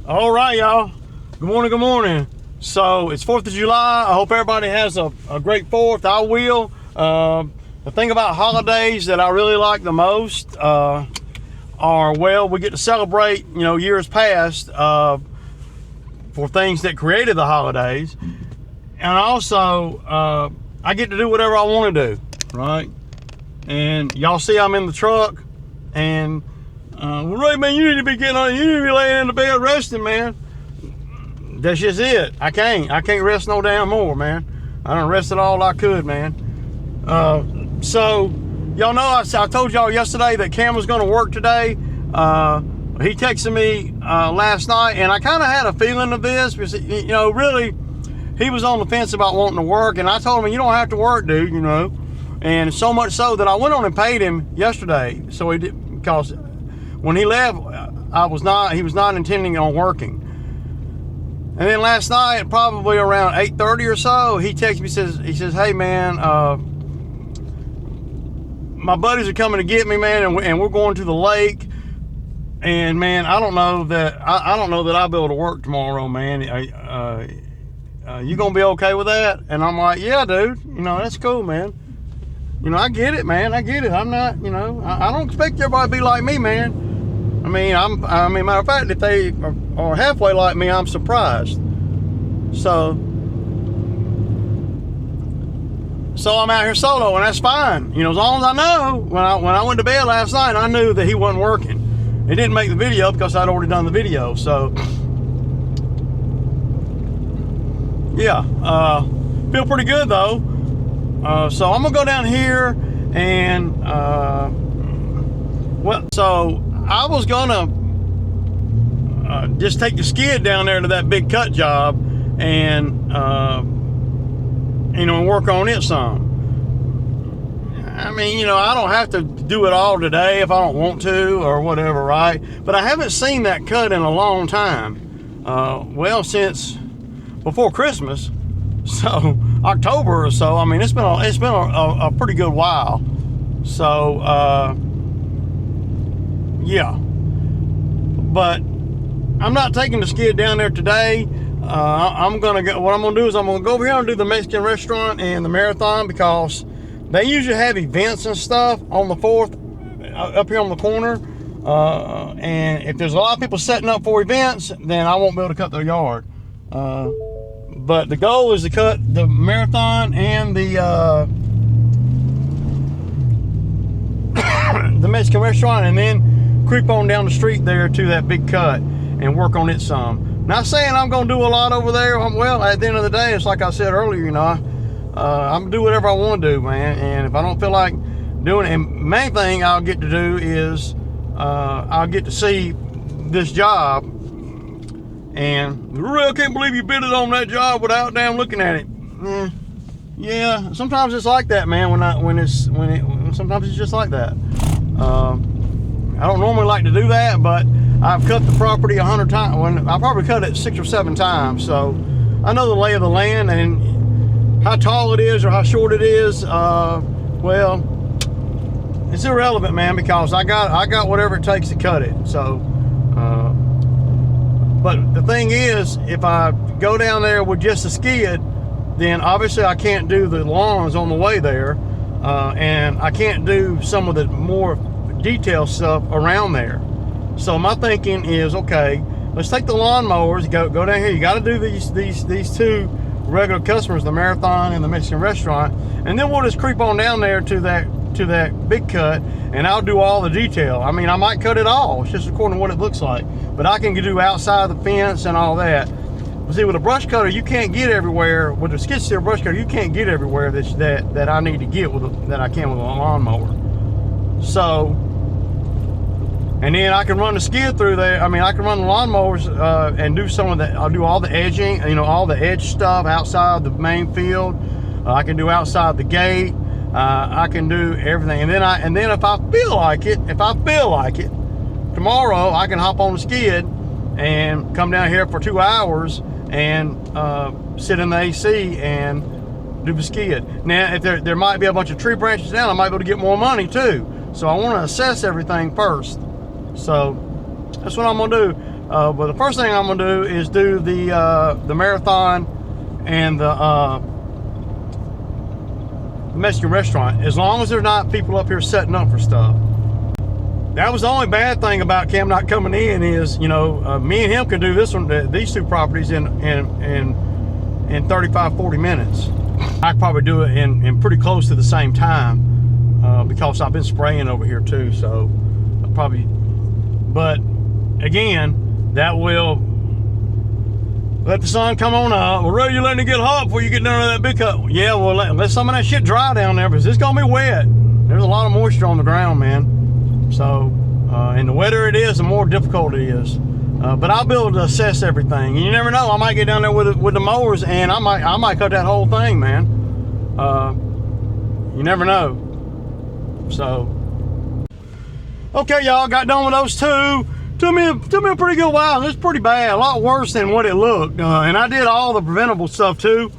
All right, y'all. Good morning, good morning. So it's 4th of July. I hope everybody has a great 4th. I will. The thing about holidays that I really like the most are, well, we get to celebrate, years past for things that created the holidays. And also, I get to do whatever I want to do, right? And y'all see I'm in the truck, and well, Ray, man, you need to be laying in the bed resting, man. That's just it. I can't rest no damn more, man. I done rested all I could, man. So y'all know I told y'all yesterday that Cam was gonna work today. He texted me last night, and I kind of had a feeling of this because, really, he was on the fence about wanting to work, and I told him, you don't have to work, dude, And so much so that I went on and paid him yesterday. So he did, because when he left, he was not intending on working. And then last night, probably around 8:30 or so, he texted me, he says, hey man, my buddies are coming to get me, man, and we're going to the lake. And man, I don't know that I'll be able to work tomorrow, man. You gonna be okay with that? And I'm like, yeah, dude, that's cool, man. I get it, man. I get it. I'm not, I don't expect everybody to be like me, man. I mean, matter of fact, if they are halfway like me, I'm surprised. So I'm out here solo, and that's fine. As long as I know, when I went to bed last night, I knew that he wasn't working. It didn't make the video because I'd already done the video. So, yeah, feel pretty good though. So I'm gonna go down here and, so I was gonna just take the skid down there to that big cut job and, work on it some. I mean, I don't have to do it all today if I don't want to or whatever, right? But I haven't seen that cut in a long time. Well, since before Christmas. So October or so. I mean, it's been a pretty good while. So yeah, but I'm not taking the skid down there today. What I'm gonna do is I'm gonna go over here and do the Mexican restaurant and the marathon, because they usually have events and stuff on the 4th up here on the corner. And if there's a lot of people setting up for events, then I won't be able to cut their yard. But the goal is to cut the marathon and the the Mexican restaurant, and then creep on down the street there to that big cut and work on it some. Not saying I'm going to do a lot over there. Well, at the end of the day, it's like I said earlier, I'm going to do whatever I want to do, man. And if I don't feel like doing it, and main thing I'll get to do is I'll get to see this job. And really, I can't believe you bid it on that job without damn looking at it. Yeah, sometimes it's like that, man. Sometimes it's just like that. I don't normally like to do that, but I've cut the property 100 times. I probably cut it 6 or 7 times, so I know the lay of the land and how tall it is or how short it is. Well, it's irrelevant, man, because I got whatever it takes to cut it. So. But the thing is, if I go down there with just a skid, then obviously I can't do the lawns on the way there, and I can't do some of the more detailed stuff around there. So my thinking is, okay, let's take the lawnmowers, go down here. You got to do these 2 regular customers, the marathon and the Mexican restaurant, and then we'll just creep on down there to that big cut, and I'll do all the detail. I mean, I might cut it all. It's just according to what it looks like. But I can do outside the fence and all that. But see, with a brush cutter, you can't get everywhere. With a skid steer brush cutter, you can't get everywhere that I need to get that I can with a lawnmower. So, and then I can run the skid through there. I mean, I can run the lawnmowers and do some of that. I'll do all the edging, all the edge stuff outside the main field. I can do outside the gate. I can do everything. And then if I feel like it, tomorrow I can hop on the skid and come down here for 2 hours and sit in the AC and do the skid. Now, if there might be a bunch of tree branches down, I might be able to get more money too. So I want to assess everything first. So that's what I'm gonna do. But the first thing I'm gonna do is do the marathon and the Mexican restaurant, as long as there's not people up here setting up for stuff. That was the only bad thing about Cam not coming in is, you know, me and him could do this one, these two properties in 35-40 minutes. I could probably do it in pretty close to the same time because I've been spraying over here too. So I'll probably, but again, that will let the sun come on up. Well, Ray, you're letting it get hot before you get down to that big cut. Yeah, well, let some of that shit dry down there because it's gonna be wet. There's a lot of moisture on the ground, man. So, and the wetter it is, the more difficult it is. But I'll be able to assess everything. And you never know, I might get down there with the mowers and I might cut that whole thing, man. You never know. So, okay, y'all, got done with those two. Took me a pretty good while. It's pretty bad, a lot worse than what it looked. And I did all the preventable stuff too.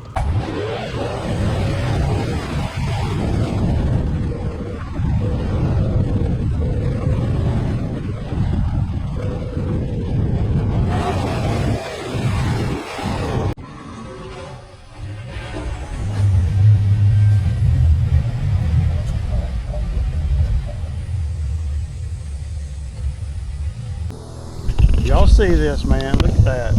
Y'all see this, man? Look at that.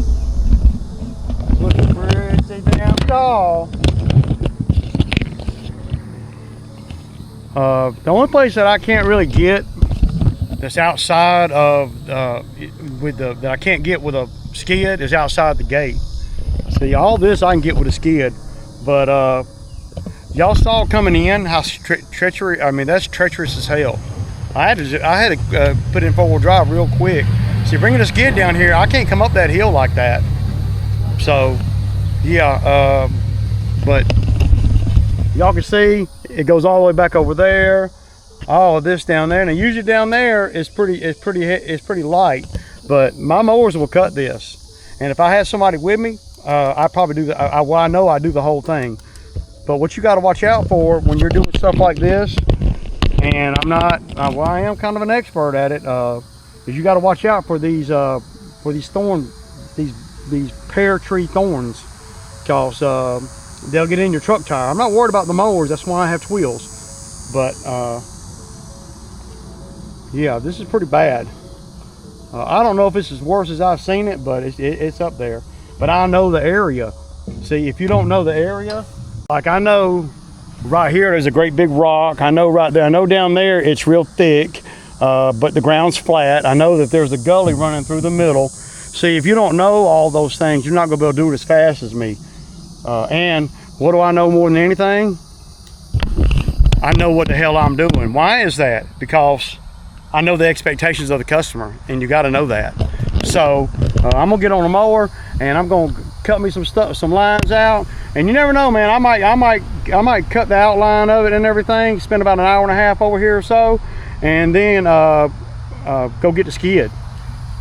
Looking pretty damn tall. The only place that I can't really get that's outside of that I can't get with a skid is outside the gate. See, all this I can get with a skid, but y'all saw coming in how treacherous. I mean, that's treacherous as hell. I had to put in 4-wheel drive real quick. See, bringing a skid down here, I can't come up that hill like that. So, yeah, but y'all can see it goes all the way back over there. All of this down there. Now, usually down there is pretty light, but my mowers will cut this. And if I had somebody with me, I probably do well, I know I do the whole thing. But what you got to watch out for when you're doing stuff like this, and I'm not, well, I am kind of an expert at it. Is you got to watch out for these thorns, these pear tree thorns, because they'll get in your truck tire. I'm not worried about the mowers. That's why I have wheels. But yeah, this is pretty bad. I don't know if it's as worse as I've seen it, but it's up there. But I know the area. See, if you don't know the area, like I know right here there's a great big rock. I know right there. I know down there it's real thick. But the ground's flat. I know that there's a gully running through the middle. See, if you don't know all those things, you're not gonna be able to do it as fast as me. And what do I know more than anything? I know what the hell I'm doing. Why is that? Because I know the expectations of the customer, and you gotta know that. So I'm gonna get on a mower and I'm gonna cut me some lines out. And you never know, man, I might cut the outline of it and everything, spend about an hour and a half over here or so, and then go get the skid,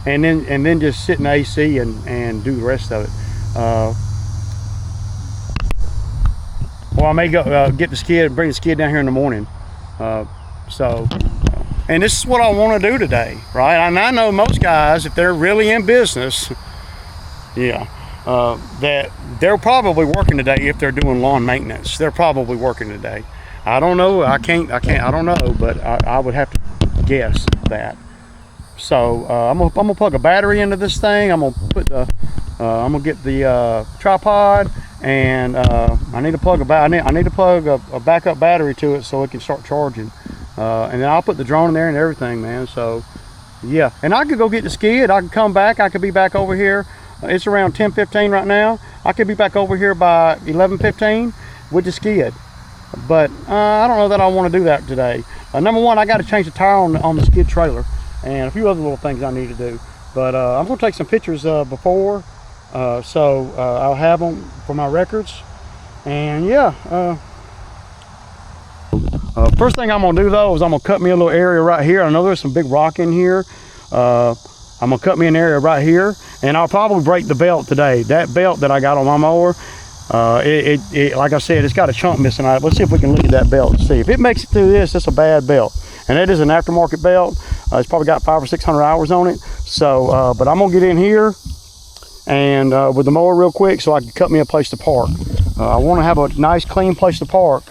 and then just sit in the AC and do the rest of it. Or I may go get the skid and bring the skid down here in the morning. And this is what I want to do today, right? And I know most guys, if they're really in business, yeah, that they're probably working today. If they're doing lawn maintenance, they're probably working today. I don't know. I don't know, but I would have to guess that. So I'm gonna plug a battery into this thing. I'm gonna get the tripod, and I need to plug a backup battery to it so it can start charging. And then I'll put the drone in there and everything, man. So yeah, and I could go get the skid. I could come back. I could be back over here. It's around 10:15 right now. I could be back over here by 11:15 with the skid. But I don't know that I want to do that today. Number one, I got to change the tire on the skid trailer, and a few other little things I need to do. But I'm going to take some pictures before, so I'll have them for my records. And yeah, first thing I'm going to do though is I'm going to cut me a little area right here. I know there's some big rock in here. I'm going to cut me an area right here, and I'll probably break the belt today. That belt that I got on my mower, like I said, it's got a chunk missing out. Let's see if we can look at that belt and see if it makes it through this. It's a bad belt, and it is an aftermarket belt. It's probably got 500 or 600 hours on it. So, but I'm gonna get in here and with the mower real quick so I can cut me a place to park. I want to have a nice clean place to park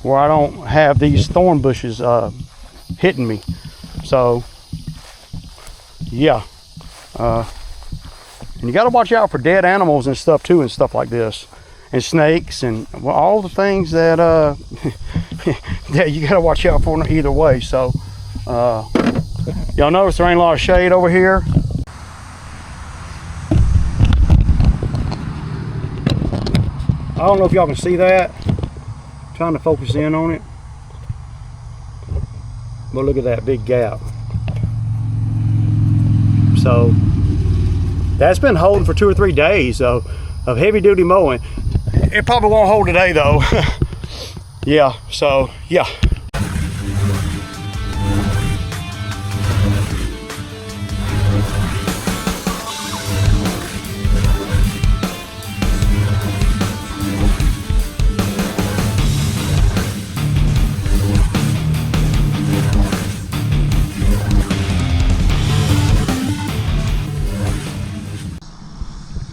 where I don't have these thorn bushes hitting me. So yeah, and you got to watch out for dead animals and stuff too, and stuff like this, and snakes, and well, all the things that that you got to watch out for either way. So y'all notice there ain't a lot of shade over here. I don't know if y'all can see that. I'm trying to focus in on it, but look at that big gap. So that's been holding for 2 or 3 days of heavy duty mowing. It probably won't hold today though. Yeah, so yeah.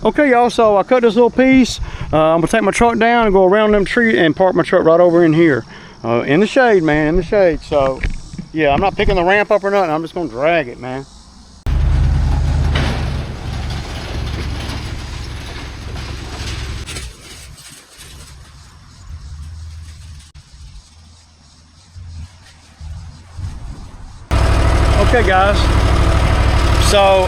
Okay, y'all, so I cut this little piece. I'm gonna take my truck down and go around them trees and park my truck right over in here. In the shade, man, in the shade. So, yeah, I'm not picking the ramp up or nothing. I'm just gonna drag it, man. Okay, guys. So,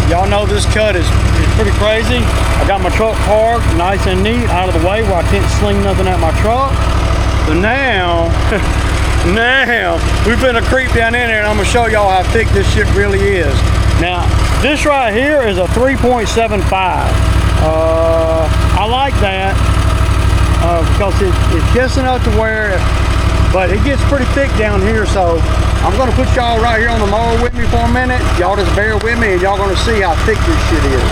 y'all know this cut is pretty crazy. I got my truck parked nice and neat out of the way where I can't sling nothing at my truck. But now, now we've been a creep down in there, and I'm gonna show y'all how thick this shit really is. Now, this right here is a 3.75. I like that because it's just enough to where, but it gets pretty thick down here. So I'm gonna put y'all right here on the mower with me for a minute. Y'all just bear with me and y'all gonna see how thick this shit is.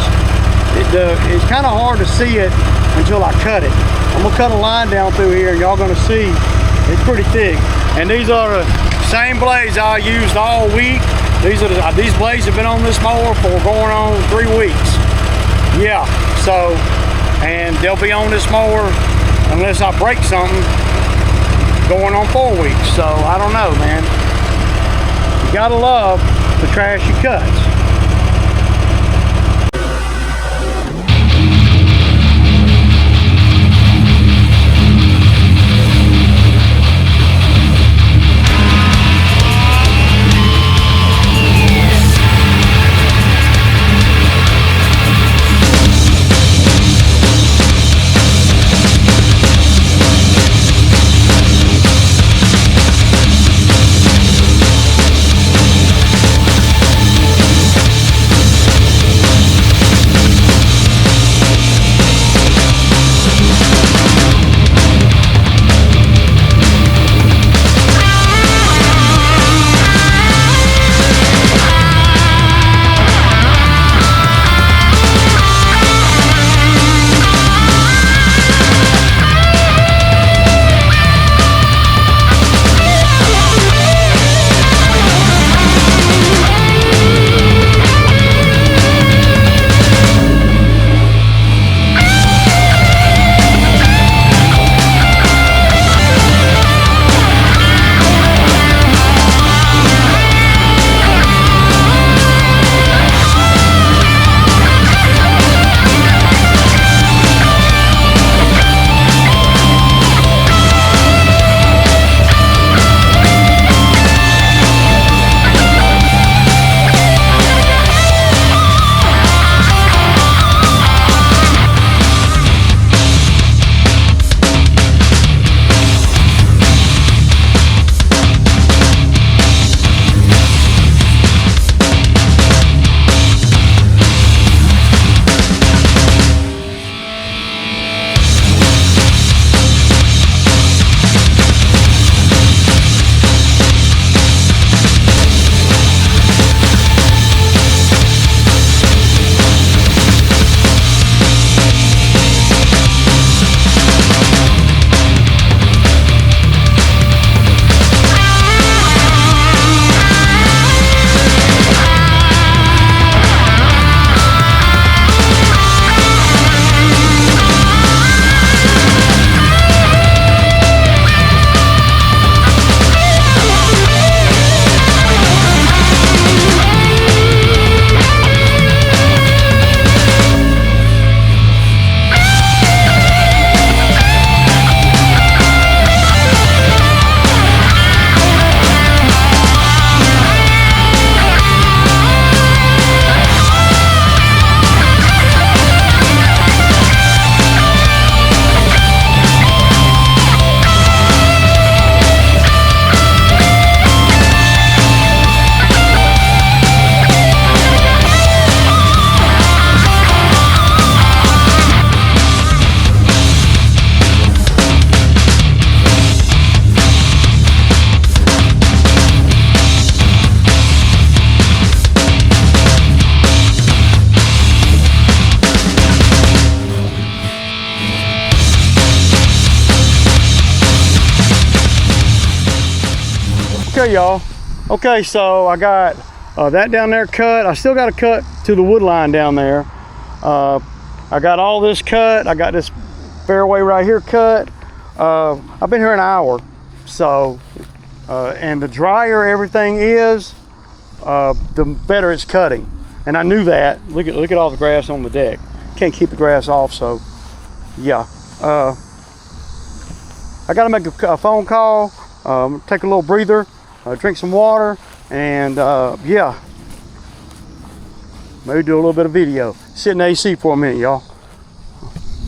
It's kind of hard to see it until I cut it. I'm gonna cut a line down through here and y'all gonna see it's pretty thick. And these are the same blades I used all week. These blades have been on this mower for going on 3 weeks. Yeah, so, and they'll be on this mower unless I break something going on 4 weeks. So I don't know, man. You gotta love the trashy cuts. Okay, y'all. Okay, so I got that down there cut. I still got to cut to the wood line down there. I got all this cut. I got this fairway right here cut. I've been here an hour. So, and the drier everything is, the better it's cutting. And I knew that. Look at all the grass on the deck. Can't keep the grass off, so yeah. I gotta make a phone call, take a little breather, drink some water, and yeah, maybe do a little bit of video. Sit in the AC for a minute, y'all.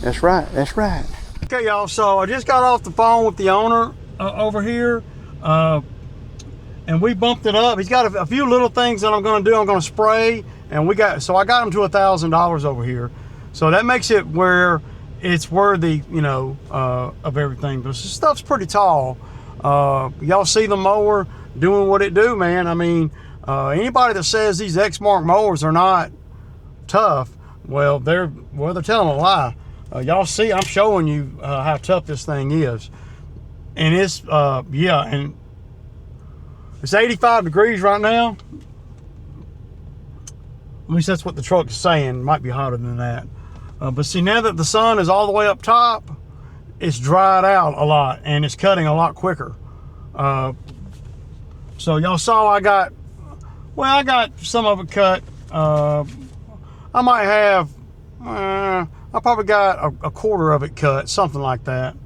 That's right, that's right. Okay, y'all, so I just got off the phone with the owner over here, and we bumped it up. He's got a few little things that I'm gonna do. I'm gonna spray, and I got him to $1,000 over here. So that makes it where it's worthy, you know, of everything. But this stuff's pretty tall. Y'all see the mower doing what it do, man. I mean, anybody that says these EXMARK mowers are not tough, well, they're telling a lie. Y'all see, I'm showing you how tough this thing is. And it's, yeah, and it's 85 degrees right now. At least that's what the truck is saying. Might be hotter than that. But see, now that the sun is all the way up top, it's dried out a lot and it's cutting a lot quicker. So y'all saw I got some of it cut. I might have, I probably got a quarter of it cut, something like that.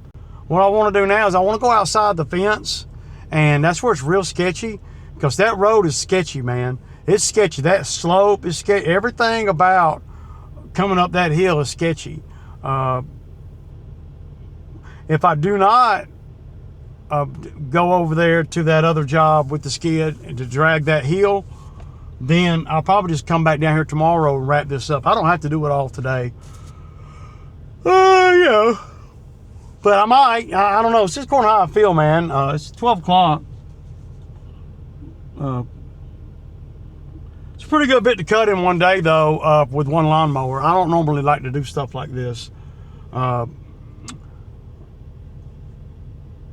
What I want to do now is I want to go outside the fence, and that's where it's real sketchy, because that road is sketchy, man. It's sketchy. That slope is sketchy. Everything about coming up that hill is sketchy. If I do not go over there to that other job with the skid and to drag that hill, then I'll probably just come back down here tomorrow and wrap this up. I don't have to do it all today. Yeah. But I might. I don't know. It's just according to how I feel, man. It's 12 o'clock. It's a pretty good bit to cut in one day, though, with one lawnmower. I don't normally like to do stuff like this.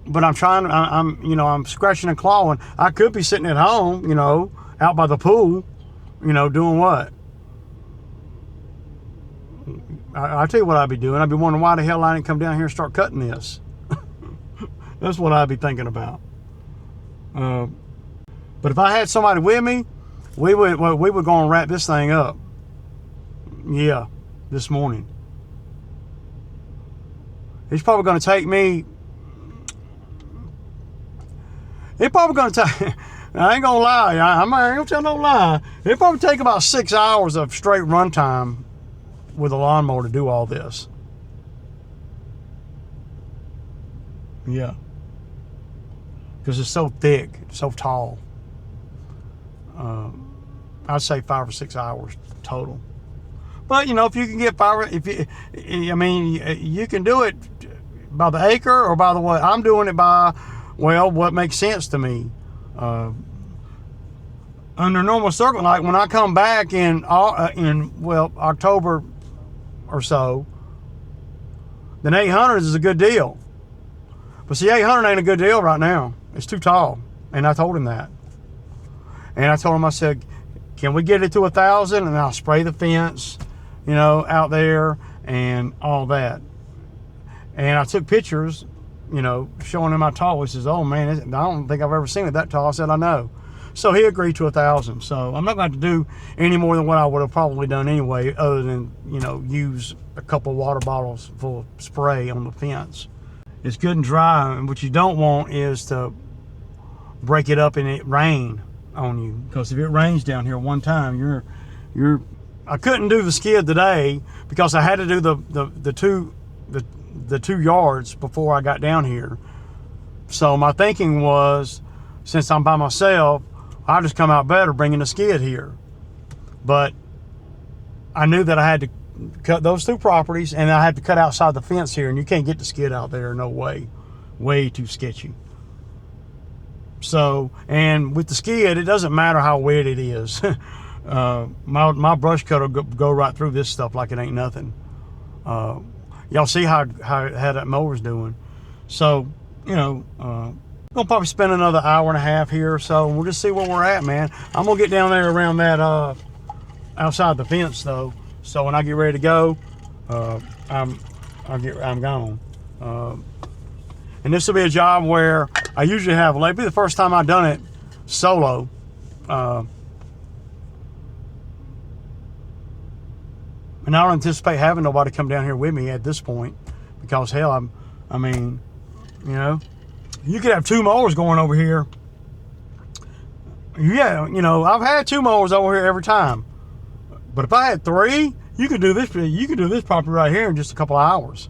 But I'm trying, I'm scratching and clawing. I could be sitting at home, you know, out by the pool, you know, doing what? I'll tell you what I'd be doing. I'd be wondering why the hell I didn't come down here and start cutting this. That's what I'd be thinking about. But if I had somebody with me, we would go and wrap this thing up. Yeah, this morning. It's probably going to take me. It's probably going to take. I ain't gonna lie. I ain't gonna tell no lie. It'd probably take about 6 hours of straight run time with a lawnmower to do all this. Yeah. Because it's so thick, so tall. I'd say 5 or 6 hours total. But you know, if you can get you can do it by the acre or by the what. I'm doing it by, well, what makes sense to me. Under normal circumstances, like when I come back in October or so, then 800 is a good deal. But see, 800 ain't a good deal right now. It's too tall, and I told him that. And I told him, I said, can we get it to 1,000, and I'll spray the fence, you know, out there and all that. And I took pictures, you know, showing him how tall. He says, oh man, I don't think I've ever seen it that tall. I said, I know. So he agreed to 1,000. So I'm not going to do any more than what I would have probably done anyway, other than, you know, use a couple water bottles full of spray on the fence. It's good and dry, and what you don't want is to break it up and it rain on you. Because if it rains down here one time, I couldn't do the skid today because I had to do the 2 yards before I got down here. So my thinking was, since I'm by myself, I'll just come out better bringing the skid here. But I knew that I had to cut those 2 properties, and I had to cut outside the fence here, and you can't get the skid out there, no way. Way too sketchy. So, and with the skid, it doesn't matter how wet it is. My brush cutter will go right through this stuff like it ain't nothing. Y'all see how that mower's doing. So, you know, Gonna probably spend another hour and a half here or so, and we'll just see where we're at, man. I'm gonna get down there around that outside the fence though, so when I get ready to go, I'm gone. And this will be a job where I usually have, it'll be the first time I've done it solo. And I don't anticipate having nobody come down here with me at this point, because hell, I mean, you know, you could have 2 mowers going over here. Yeah, you know, I've had 2 mowers over here every time. But if I had 3, you could do this. You could do this property right here in just a couple of hours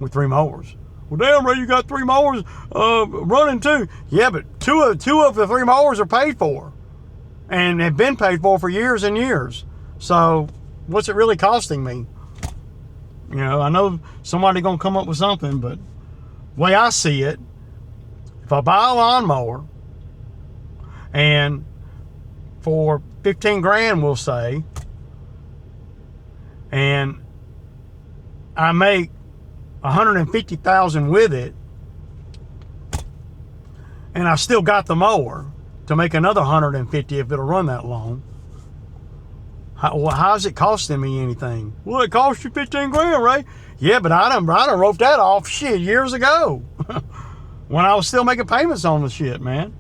with 3 mowers. Well, damn, Ray, you got 3 mowers running too. Yeah, but two of the 3 mowers are paid for, and have been paid for years and years. So, what's it really costing me? You know, I know somebody gonna come up with something, but the way I see it, if I buy a lawnmower and for 15 grand, we'll say, and I make 150,000 with it, and I still got the mower to make another 150 if it'll run that long. How's it costing me anything? Well, it cost you 15 grand, right? Yeah, but I done wrote that off shit years ago when I was still making payments on the shit, man.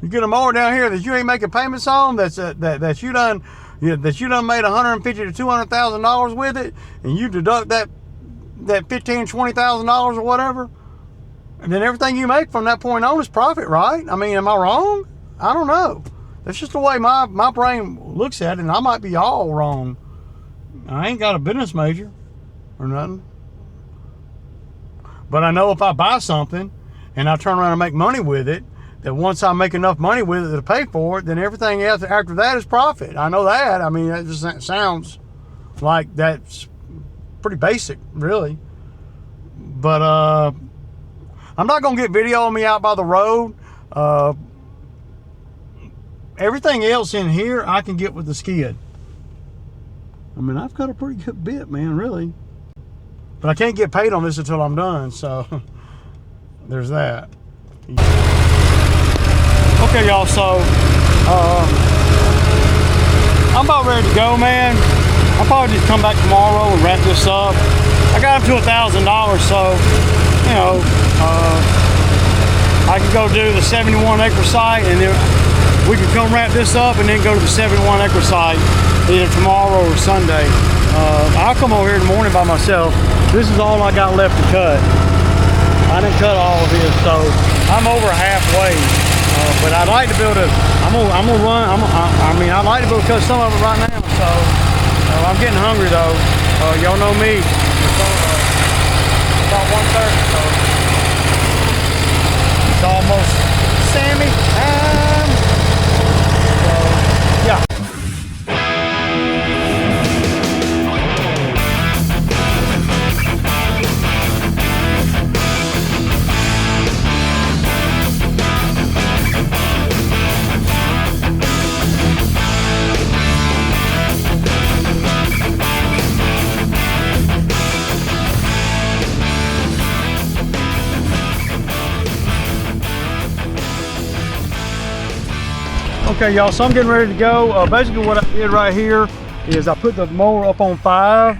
You get a mower down here that you ain't making payments on, that you done made $150,000 to $200,000 with it, and you deduct that $15,000, $20,000 or whatever, and then everything you make from that point on is profit, right? I mean, am I wrong? I don't know. That's just the way my brain looks at it, and I might be all wrong. I ain't got a business major or nothing. But I know if I buy something and I turn around and make money with it, that once I make enough money with it to pay for it, then everything else after that is profit. I know that. I mean, that just sounds like that's pretty basic, really. But I'm not going to get video of me out by the road. Everything else in here I can get with the skid. I mean, I've got a pretty good bit, man, really. But I can't get paid on this until I'm done, so there's that. Okay, y'all, so I'm about ready to go, man. I'll probably just come back tomorrow and wrap this up. I got up to $1,000, so, you know, I can go do the 71-acre site, and then we can come wrap this up and then go to the 71-acre site either tomorrow or Sunday. I'll come over here in the morning by myself. This is all I got left to cut. I didn't cut all of this, so I'm over halfway. But I'd like to be able to, I'm gonna run, I mean, I'd like to be able to cut some of it right now, so I'm getting hungry though. Y'all know me, it's about 1:30, so it's almost Sammy time. So, yeah. Okay, y'all, so I'm getting ready to go. Basically what I did right here is I put the mower up on 5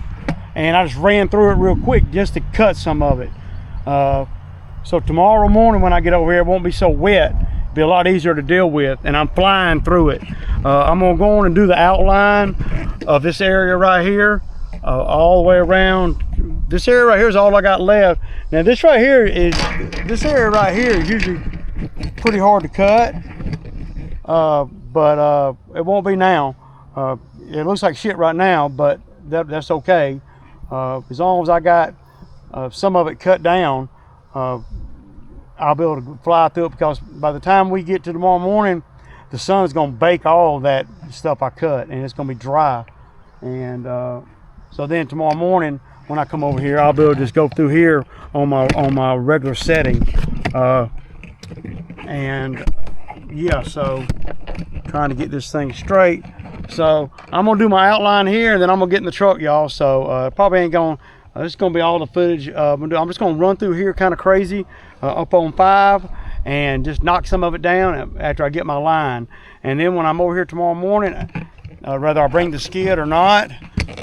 and I just ran through it real quick just to cut some of it. So tomorrow morning when I get over here, it won't be so wet. It'll be a lot easier to deal with, and I'm flying through it. I'm gonna go on and do the outline of this area right here, all the way around. This area right here is all I got left. Now this area right here is usually pretty hard to cut. But it won't be now. It looks like shit right now, but that's okay. As long as I got some of it cut down, I'll be able to fly through it, because by the time we get to tomorrow morning, the sun's gonna bake all that stuff I cut, and it's gonna be dry. And so then tomorrow morning when I come over here, I'll be able to just go through here on my regular setting. And yeah, so trying to get this thing straight. So I'm gonna do my outline here, and then I'm gonna get in the truck, y'all. So probably ain't gonna This is going to be all the footage. I'm just going to run through here kind of crazy up on 5 and just knock some of it down after I get my line. And then when I'm over here tomorrow morning, whether I bring the skid or not,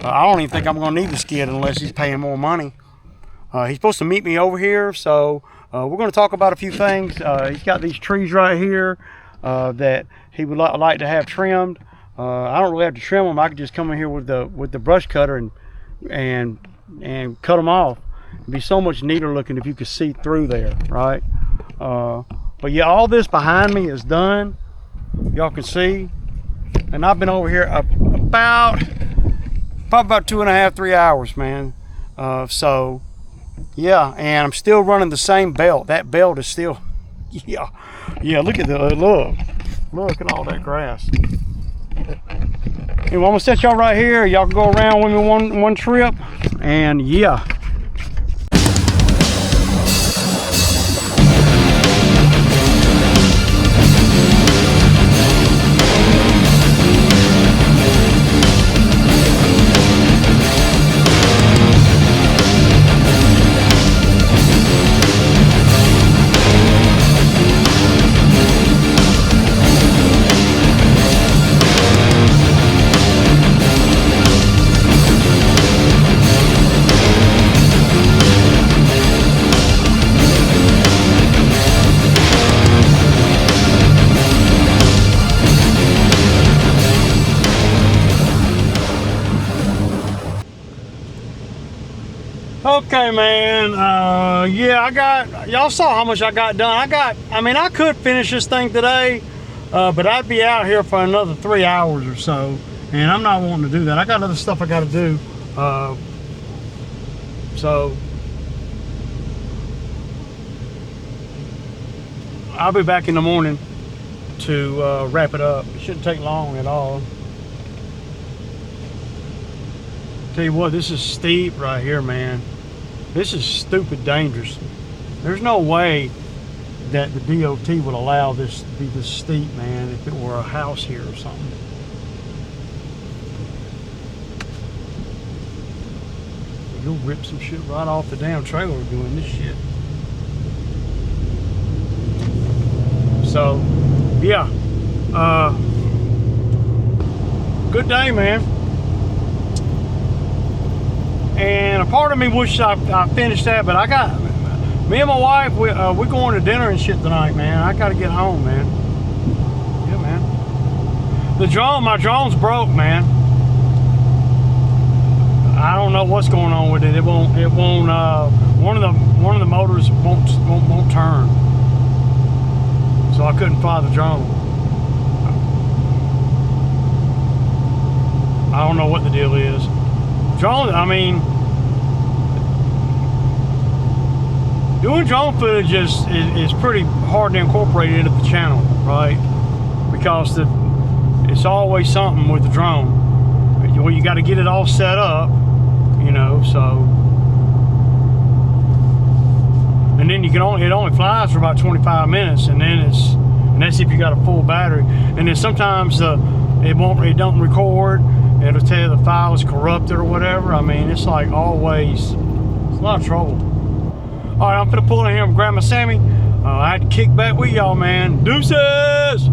I don't even think I'm going to need the skid unless he's paying more money. He's supposed to meet me over here, so we're going to talk about a few things. He's got these trees right here that he would like to have trimmed. I don't really have to trim them. I could just come in here with the brush cutter and cut them off. It'd be so much neater looking if you could see through there, right? But yeah, all this behind me is done. Y'all can see. And I've been over here probably about 2.5, 3 hours, man. So yeah, and I'm still running the same belt. That belt is still, yeah. Look at look at all that grass. Anyway, I'm gonna set y'all right here. Y'all can go around with me one trip, and yeah. Okay, man. Yeah, y'all saw how much I got done. I mean, I could finish this thing today, but I'd be out here for another 3 hours or so, and I'm not wanting to do that. I got other stuff I got to do. So I'll be back in the morning to wrap it up. It shouldn't take long at all. Tell you what, this is steep right here, man. This is stupid dangerous. There's no way that the DOT would allow this to be this steep, man, if it were a house here or something. You'll rip some shit right off the damn trailer doing this shit. So, yeah. Good day, man. And a part of me wishes I finished that, but me and my wife, we're going to dinner and shit tonight, man. I gotta get home, man. Yeah, man. My drone's broke, man. I don't know what's going on with it. It won't. One of the motors won't turn, so I couldn't fly the drone. I don't know what the deal is. Drone, I mean, doing drone footage is pretty hard to incorporate into the channel, right? Because it's always something with the drone. Well, you got to get it all set up, you know. So, and then it only flies for about 25 minutes, and that's if you got a full battery. And then sometimes it don't record. It'll tell you the file is corrupted or whatever. I mean, it's like always, it's a lot of trouble. All right, I'm gonna pull in here and grab my Sammy. I had to kick back with y'all, man. Deuces!